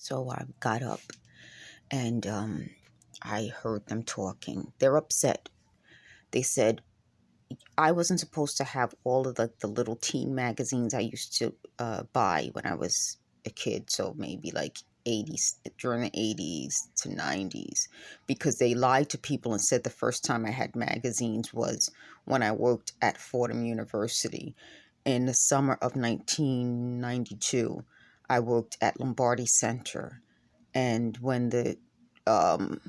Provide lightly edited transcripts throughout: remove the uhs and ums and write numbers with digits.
So I got up and I heard them talking. They're upset. They said I wasn't supposed to have all of the little teen magazines I used to buy when I was a kid. So maybe like 80s, during the 80s to 90s, because they lied to people and said the first time I had magazines was when I worked at Fordham University in the summer of 1992. I worked at Lombardi Center. And when um,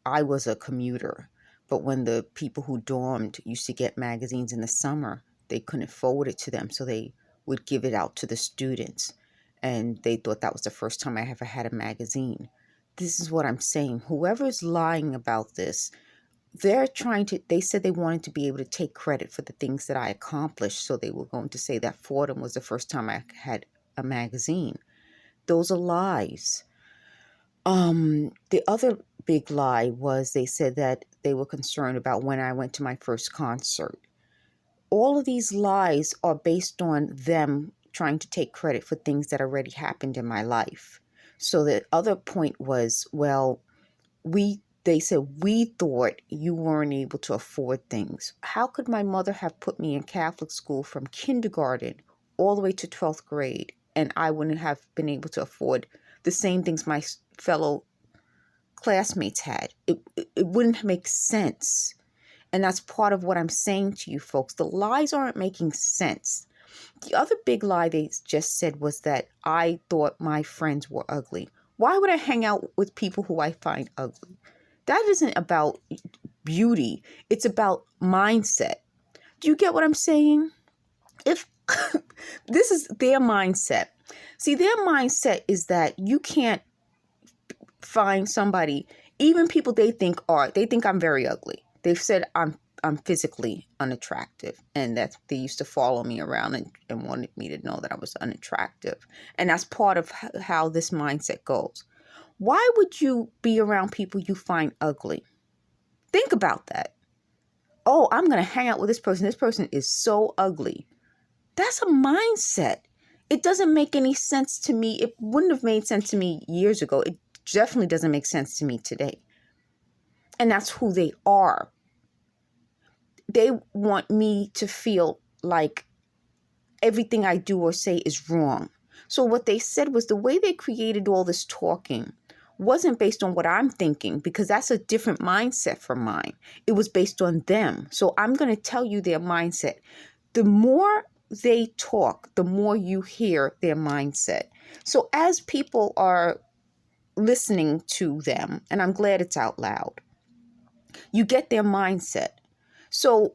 I was a commuter, but when the people who dormed used to get magazines in the summer, they couldn't forward it to them, so they would give it out to the students. And they thought that was the first time I ever had a magazine. This is what I'm saying. Whoever's lying about this, they said they wanted to be able to take credit for the things that I accomplished. So they were going to say that Fordham was the first time I had a magazine. Those are lies. The other big lie was they said that they were concerned about when I went to my first concert. All of these lies are based on them trying to take credit for things that already happened in my life. So the other point was, well, they said, we thought you weren't able to afford things. How could my mother have put me in Catholic school from kindergarten all the way to 12th grade, and I wouldn't have been able to afford the same things my fellow classmates had? It wouldn't make sense. And that's part of what I'm saying to you folks. The lies aren't making sense. The other big lie they just said was that I thought my friends were ugly. Why would I hang out with people who I find ugly? That isn't about beauty. It's about mindset. Do you get what I'm saying? If this is their mindset. See, their mindset is that you can't find somebody, even people they think I'm very ugly. They've said I'm physically unattractive, and that they used to follow me around and wanted me to know that I was unattractive. And that's part of how this mindset goes. Why would you be around people you find ugly? Think about that. Oh, I'm going to hang out with this person. This person is so ugly. That's a mindset. It doesn't make any sense to me. It wouldn't have made sense to me years ago. It definitely doesn't make sense to me today. And that's who they are. They want me to feel like everything I do or say is wrong. So what they said was the way they created all this talking wasn't based on what I'm thinking, because that's a different mindset from mine. It was based on them. So I'm going to tell you their mindset. The more they talk, the more you hear their mindset. So as people are listening to them, and I'm glad it's out loud, you get their mindset. So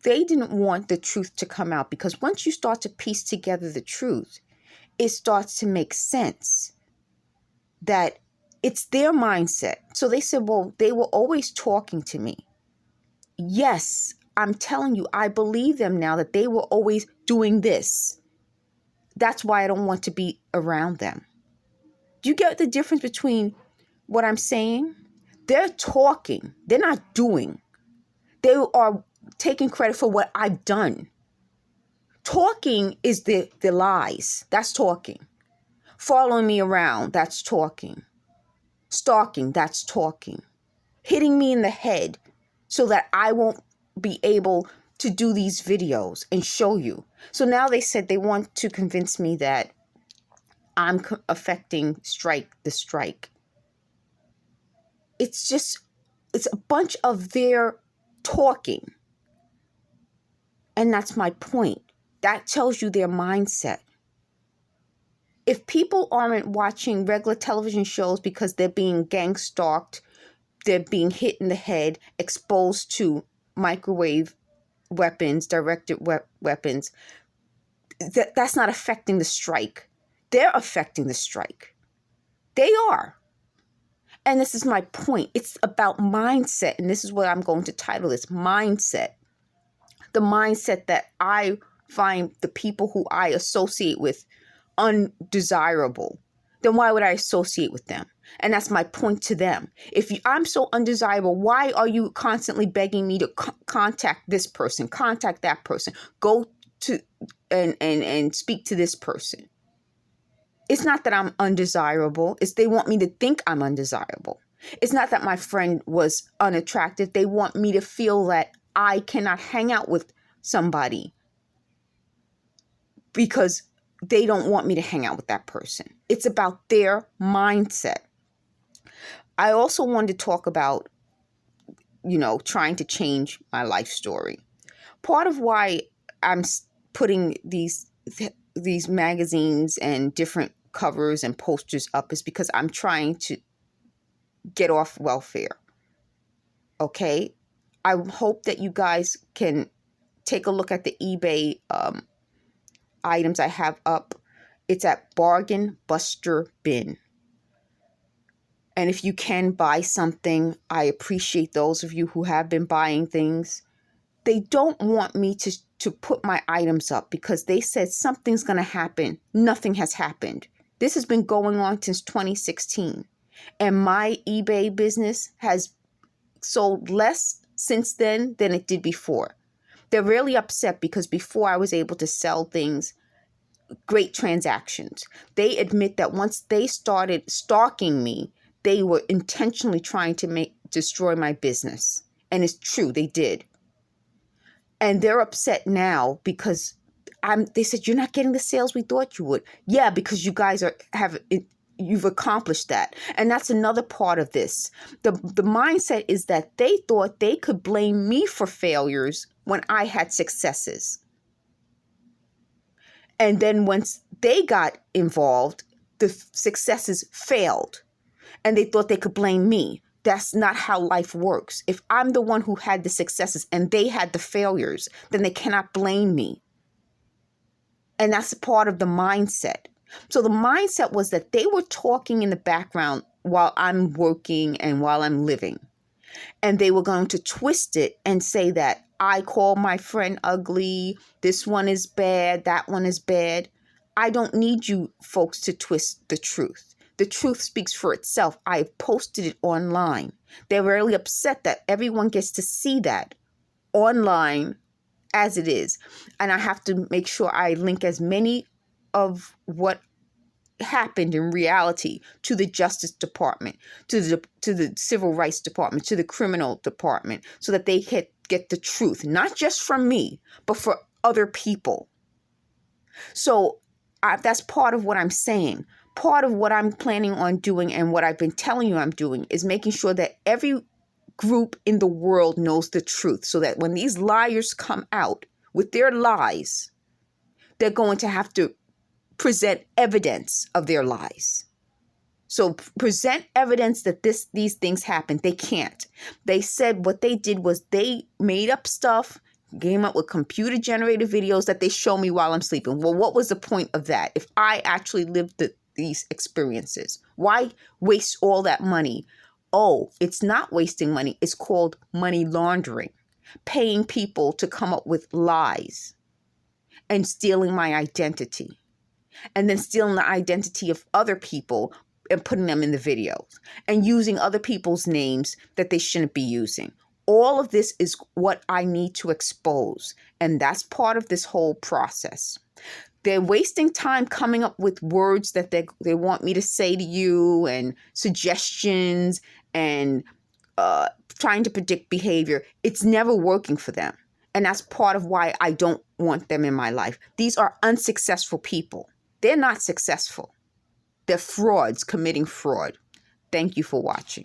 they didn't want the truth to come out, because once you start to piece together the truth, it starts to make sense that it's their mindset. So they said, well, they were always talking to me. Yes, I'm telling you, I believe them now that they were always doing this. That's why I don't want to be around them. Do you get the difference between what I'm saying? They're talking. They're not doing. They are taking credit for what I've done. Talking is the lies. That's talking. Following me around, that's talking. Stalking, that's talking. Hitting me in the head so that I won't be able to do these videos and show you. So now they said they want to convince me that I'm affecting the strike. It's a bunch of their talking. And that's my point. That tells you their mindset. If people aren't watching regular television shows because they're being gang stalked, they're being hit in the head, exposed to microwave weapons, directed weapons, that's not affecting the strike. They're affecting the strike. They are. And this is my point. It's about mindset. And this is what I'm going to title this: mindset. The mindset that I find the people who I associate with undesirable, then why would I associate with them? And that's my point to them. If I'm so undesirable, why are you constantly begging me to contact this person, contact that person, go to and speak to this person? It's not that I'm undesirable. It's they want me to think I'm undesirable. It's not that my friend was unattractive. They want me to feel that I cannot hang out with somebody because they don't want me to hang out with that person. It's about their mindset. I also wanted to talk about, trying to change my life story. Part of why I'm putting these magazines and different covers and posters up is because I'm trying to get off welfare. Okay? I hope that you guys can take a look at the eBay items I have up. It's at BargainBusterBin. And if you can buy something, I appreciate those of you who have been buying things. They don't want me to put my items up because they said something's going to happen. Nothing has happened. This has been going on since 2016. And my eBay business has sold less since then than it did before. They're really upset because before I was able to sell things, great transactions. They admit that once they started stalking me, they were intentionally trying to destroy my business. And it's true, they did. And they're upset now because they said, you're not getting the sales we thought you would. Yeah, because you guys you've accomplished that. And that's another part of this. The mindset is that they thought they could blame me for failures when I had successes. And then once they got involved, the successes failed. And they thought they could blame me. That's not how life works. If I'm the one who had the successes and they had the failures, then they cannot blame me. And that's part of the mindset. So the mindset was that they were talking in the background while I'm working and while I'm living. And they were going to twist it and say that I call my friend ugly, this one is bad, that one is bad. I don't need you folks to twist the truth. The truth speaks for itself. I have posted it online. They're really upset that everyone gets to see that online as it is. And I have to make sure I link as many of what happened in reality to the Justice Department, to the Civil Rights Department, to the Criminal Department, so that they can get the truth, not just from me, but for other people. So that's part of what I'm saying. Part of what I'm planning on doing and what I've been telling you I'm doing is making sure that every group in the world knows the truth, so that when these liars come out with their lies, they're going to have to present evidence of their lies. So present evidence that these things happened. They can't. They said what they did was they made up stuff, came up with computer-generated videos that they show me while I'm sleeping. Well, what was the point of that if I actually lived these experiences? Why waste all that money? Oh, it's not wasting money. It's called money laundering, paying people to come up with lies and stealing my identity, and then stealing the identity of other people and putting them in the videos and using other people's names that they shouldn't be using. All of this is what I need to expose, and that's part of this whole process. They're wasting time coming up with words that they want me to say to you and suggestions and trying to predict behavior. It's never working for them. And that's part of why I don't want them in my life. These are unsuccessful people. They're not successful. They're frauds committing fraud. Thank you for watching.